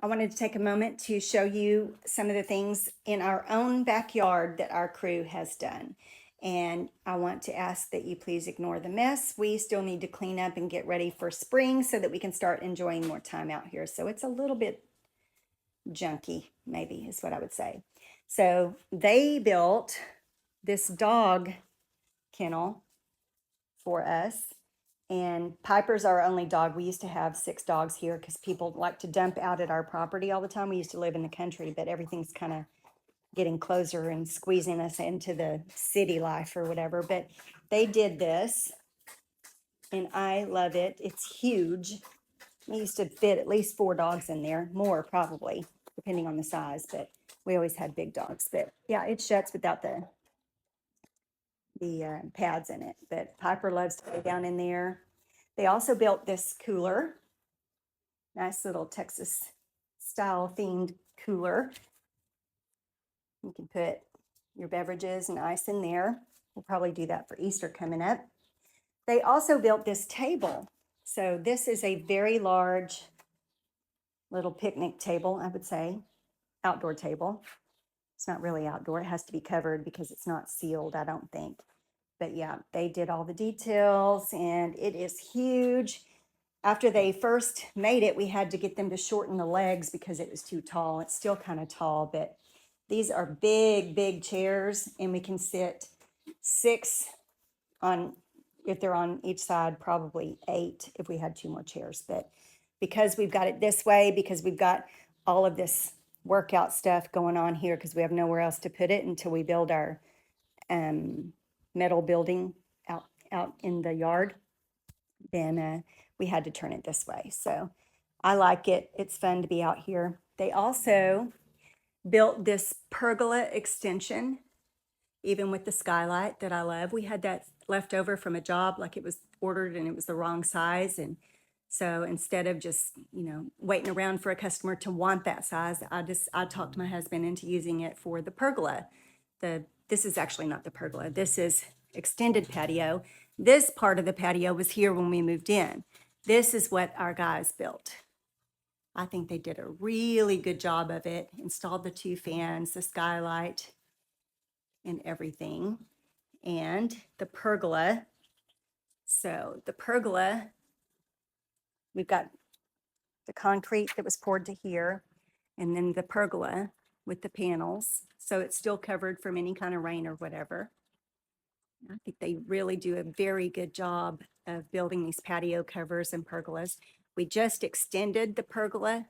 I wanted to take a moment to show you some of the things in our own backyard that our crew has done. And I want to ask that you please ignore the mess. We still need to clean up and get ready for spring so that we can start enjoying more time out here. So it's a little bit junky, maybe is what I would say. So they built this dog kennel for us. And Piper's our only dog. We used to have 6 dogs here because people like to dump out at our property all the time. We used to live in the country, but everything's kind of getting closer and squeezing us into the city life or whatever. But they did this, and I love it. It's huge. We used to fit at least 4 dogs in there, more probably, depending on the size. But we always had big dogs. But yeah, it shuts without the pads in it. But Piper loves to go down in there. They also built this cooler, nice little Texas style themed cooler. You can put your beverages and ice in there. We'll probably do that for Easter coming up. They also built this table. So this is a very large little picnic table, I would say, outdoor table. It's not really outdoor. It has to be covered because it's not sealed, I don't think. But yeah, they did all the details and it is huge. After they first made it, we had to get them to shorten the legs because it was too tall. It's still kind of tall, but these are big, big chairs, and we can sit 6 on, if they're on each side, probably 8 if we had 2 more chairs. But because we've got it this way, because we've got all of this workout stuff going on here, because we have nowhere else to put it until we build our metal building out in the yard, then we had to turn it this way. So I like it. It's fun to be out here. They also built this pergola extension, even with the skylight that I love. We had that left over from a job, like it was ordered and it was the wrong size. And so instead of just, waiting around for a customer to want that size, I talked my husband into using it for the pergola. This is actually not the pergola. This is extended patio. This part of the patio was here when we moved in. This is what our guys built. I think they did a really good job of it. Installed the 2 fans, the skylight, and everything. And the pergola. So the pergola, we've got the concrete that was poured to here, and then the pergola with the panels. So it's still covered from any kind of rain or whatever. I think they really do a very good job of building these patio covers and pergolas. We just extended the pergola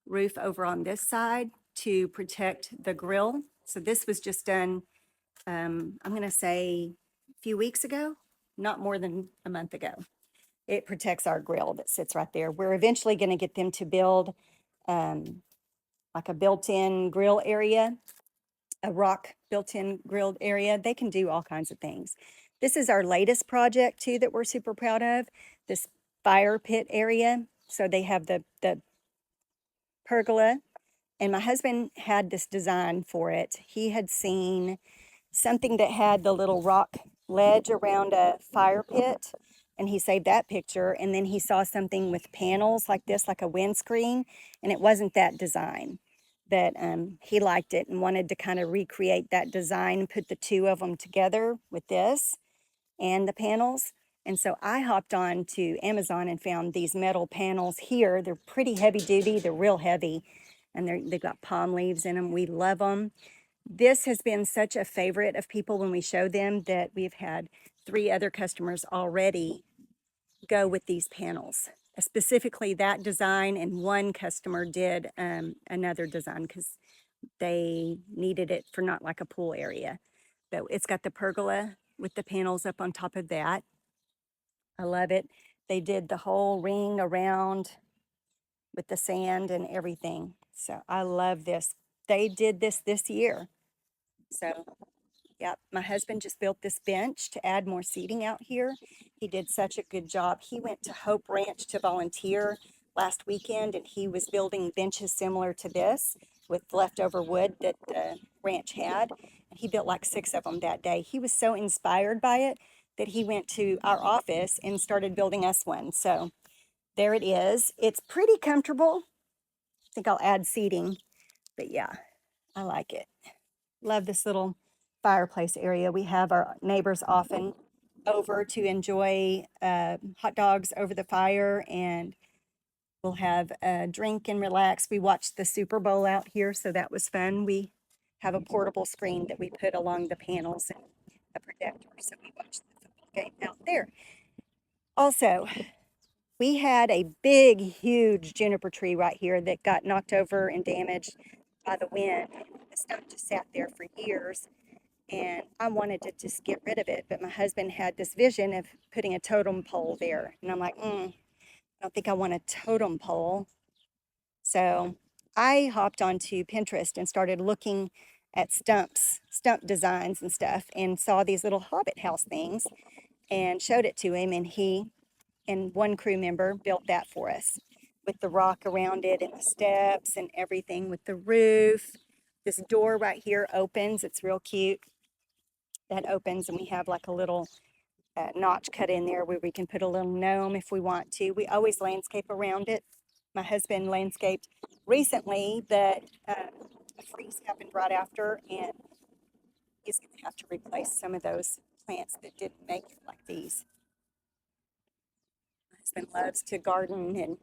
roof over on this side to protect the grill. So this was just done, I'm going to say a few weeks ago, not more than a month ago. It protects our grill that sits right there. We're eventually going to get them to build like a built-in grill area, a rock built-in grilled area. They can do all kinds of things. This is our latest project too that we're super proud of, this fire pit area. So they have the pergola, and my husband had this design for it. He had seen something that had the little rock ledge around a fire pit, and he saved that picture. And then he saw something with panels like this, like a windscreen, and it wasn't that design. But he liked it and wanted to kind of recreate that design, put the 2 of them together with this and the panels. And so I hopped on to Amazon and found these metal panels here. They're pretty heavy duty. They're real heavy, and they've got palm leaves in them. We love them. This has been such a favorite of people when we show them that we've had 3 other customers already go with these panels, specifically that design, and 1 customer did another design because they needed it for not like a pool area. But it's got the pergola with the panels up on top of that. I love it. They did the whole ring around with the sand and everything. So I love this. They did this year. So yeah, my husband just built this bench to add more seating out here. He did such a good job. He went to Hope Ranch to volunteer last weekend, and he was building benches similar to this with leftover wood that the ranch had. And he built like 6 of them that day. He was so inspired by it that he went to our office and started building us one. So there it is. It's pretty comfortable. think I'll add seating, but yeah, I like it. Love this little fireplace area. We have our neighbors often over to enjoy hot dogs over the fire, and we'll have a drink and relax. We watched the Super Bowl out here, so that was fun. We have a portable screen that we put along the panels and a projector, so we watched the football game out there. Also, we had a big, huge juniper tree right here that got knocked over and damaged by the wind. The stuff just sat there for years, and I wanted to just get rid of it, but my husband had this vision of putting a totem pole there, and I'm like, I don't think I want a totem pole. So I hopped onto Pinterest and started looking at stump designs and stuff, and saw these little hobbit house things and showed it to him, and he and one crew member built that for us with the rock around it and the steps and everything with the roof. This door right here opens. It's real cute. That opens, and we have like a little notch cut in there where we can put a little gnome if we want to. We always landscape around it. My husband landscaped recently, but a freeze happened right after, and he's going to have to replace some of those plants that didn't make it, like these. My husband loves to garden and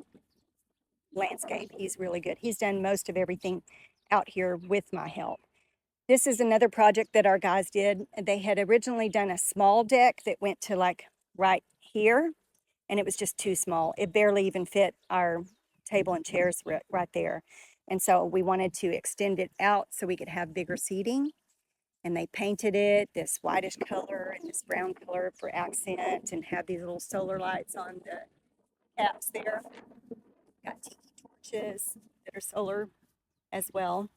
landscape. He's really good. He's done most of everything out here with my help. This is another project that our guys did. They had originally done a small deck that went to like right here, and it was just too small. It barely even fit our table and chairs right there. And so we wanted to extend it out so we could have bigger seating. And they painted it this whitish color and this brown color for accent, and have these little solar lights on the caps there. Got tiki torches that are solar as well.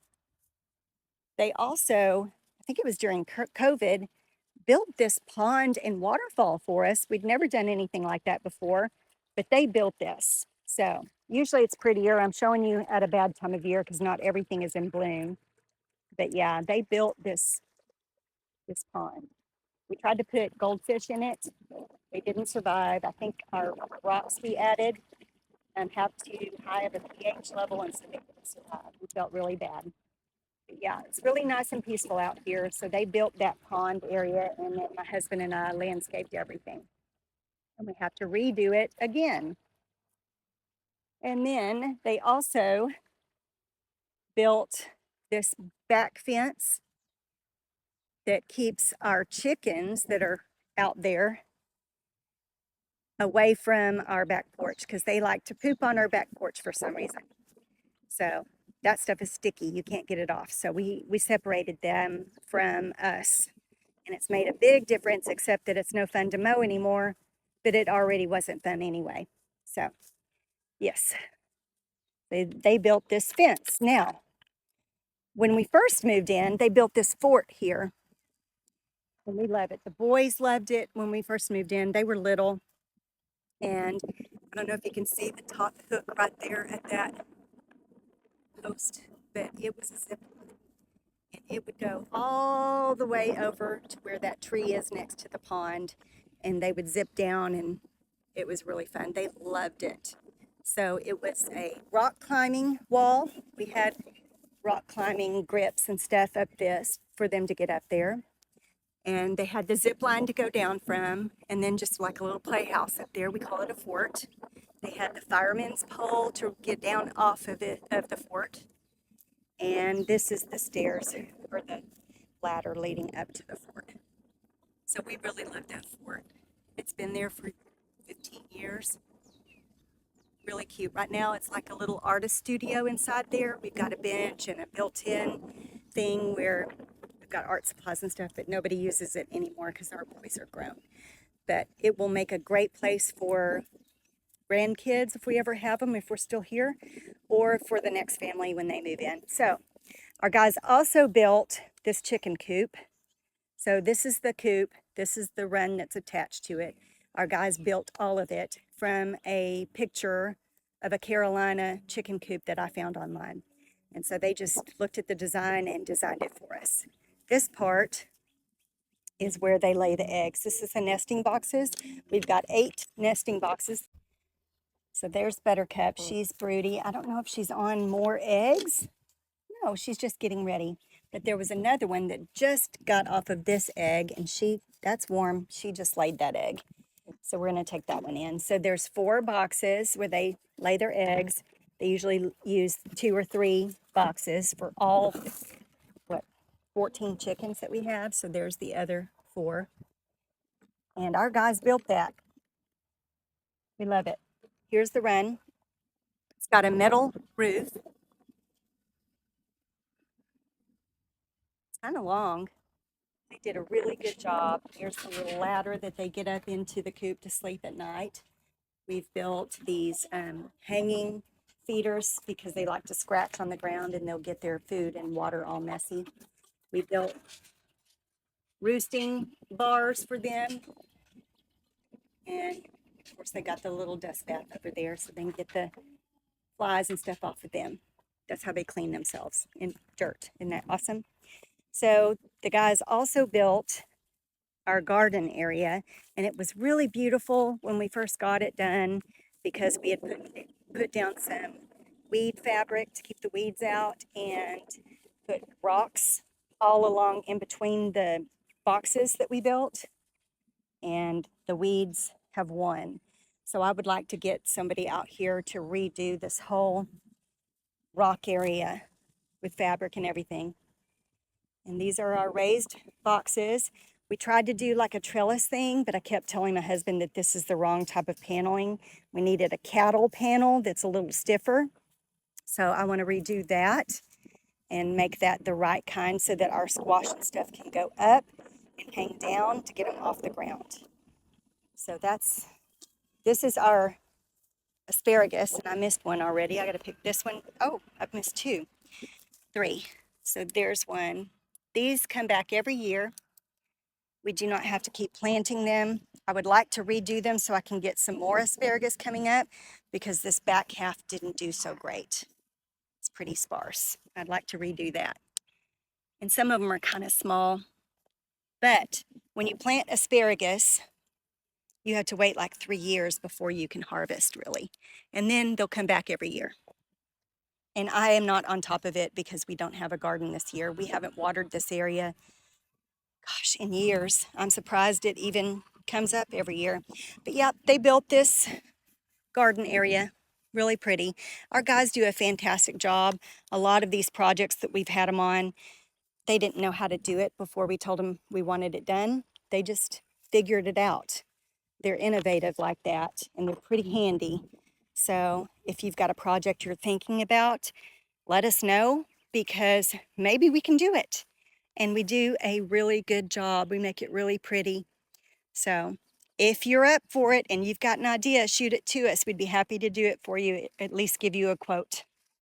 They also, I think it was during COVID, built this pond and waterfall for us. We'd never done anything like that before, but they built this. So usually it's prettier. I'm showing you at a bad time of year because not everything is in bloom. But yeah, they built this pond. We tried to put goldfish in it. They didn't survive. I think our rocks we added have too high of a pH level, and so they didn't survive. We felt really bad. But yeah, it's really nice and peaceful out here. So they built that pond area, and then my husband and I landscaped everything. And we have to redo it again. And then they also built this back fence that keeps our chickens that are out there away from our back porch, because they like to poop on our back porch for some reason. So that stuff is sticky. You can't get it off. So we separated them from us. And it's made a big difference, except that it's no fun to mow anymore, but it already wasn't fun anyway. So yes, they built this fence. Now, when we first moved in, they built this fort here, and we love it. The boys loved it when we first moved in. They were little, and I don't know if you can see the top hook right there at that post, but it was a zip line, and it would go all the way over to where that tree is next to the pond, and they would zip down, and it was really fun. They loved it. So it was a rock climbing wall. We had rock climbing grips and stuff up this for them to get up there. And they had the zip line to go down from, and then just like a little playhouse up there. We call it a fort. They had the fireman's pole to get down off of the fort. And this is the stairs or the ladder leading up to the fort. So we really love that fort. It's been there for 15 years. Really cute. Right now it's like a little artist studio inside there. We've got a bench and a built-in thing where we've got art supplies and stuff, but nobody uses it anymore because our boys are grown. But it will make a great place for grandkids if we ever have them, if we're still here, or for the next family when they move in. So our guys also built this chicken coop. So this is the coop. This is the run that's attached to it. Our guys built all of it from a picture of a Carolina chicken coop that I found online. And so they just looked at the design and designed it for us. This part is where they lay the eggs. This is the nesting boxes. We've got 8 nesting boxes. So there's Buttercup. She's broody. I don't know if she's on more eggs. No, she's just getting ready. But there was another one that just got off of this egg, and that's warm. She just laid that egg. So we're going to take that one in. So there's 4 boxes where they lay their eggs. They usually use 2 or 3 boxes for all, 14 chickens that we have. So there's the other 4. And our guys built that. We love it. Here's the run. It's got a metal roof. It's kind of long. They did a really good job. Here's the little ladder that they get up into the coop to sleep at night. We've built these hanging feeders because they like to scratch on the ground and they'll get their food and water all messy. We built roosting bars for them. And of course they got the little dust bath over there so they can get the flies and stuff off of them. That's how they clean themselves in dirt. Isn't that awesome? So the guys also built our garden area, and it was really beautiful when we first got it done because we had put down some weed fabric to keep the weeds out and put rocks all along in between the boxes that we built, and the weeds have won. So I would like to get somebody out here to redo this whole rock area with fabric and everything. And these are our raised boxes. We tried to do like a trellis thing, but I kept telling my husband that this is the wrong type of paneling. We needed a cattle panel that's a little stiffer. So I want to redo that and make that the right kind so that our squash and stuff can go up and hang down to get them off the ground. So this is our asparagus, and I missed one already. I got to pick this one. Oh, I've missed 2, 3. So there's one. These come back every year. We do not have to keep planting them. I would like to redo them so I can get some more asparagus coming up because this back half didn't do so great. It's pretty sparse. I'd like to redo that. And some of them are kind of small. But when you plant asparagus, you have to wait like 3 years before you can harvest, really. And then they'll come back every year. And I am not on top of it because we don't have a garden this year. We haven't watered this area, gosh, in years. I'm surprised it even comes up every year. But yeah, they built this garden area, really pretty. Our guys do a fantastic job. A lot of these projects that we've had them on, they didn't know how to do it before we told them we wanted it done. They just figured it out. They're innovative like that, and they're pretty handy. So if you've got a project you're thinking about, let us know because maybe we can do it. And we do a really good job. We make it really pretty. So if you're up for it and you've got an idea, shoot it to us. We'd be happy to do it for you, at least give you a quote.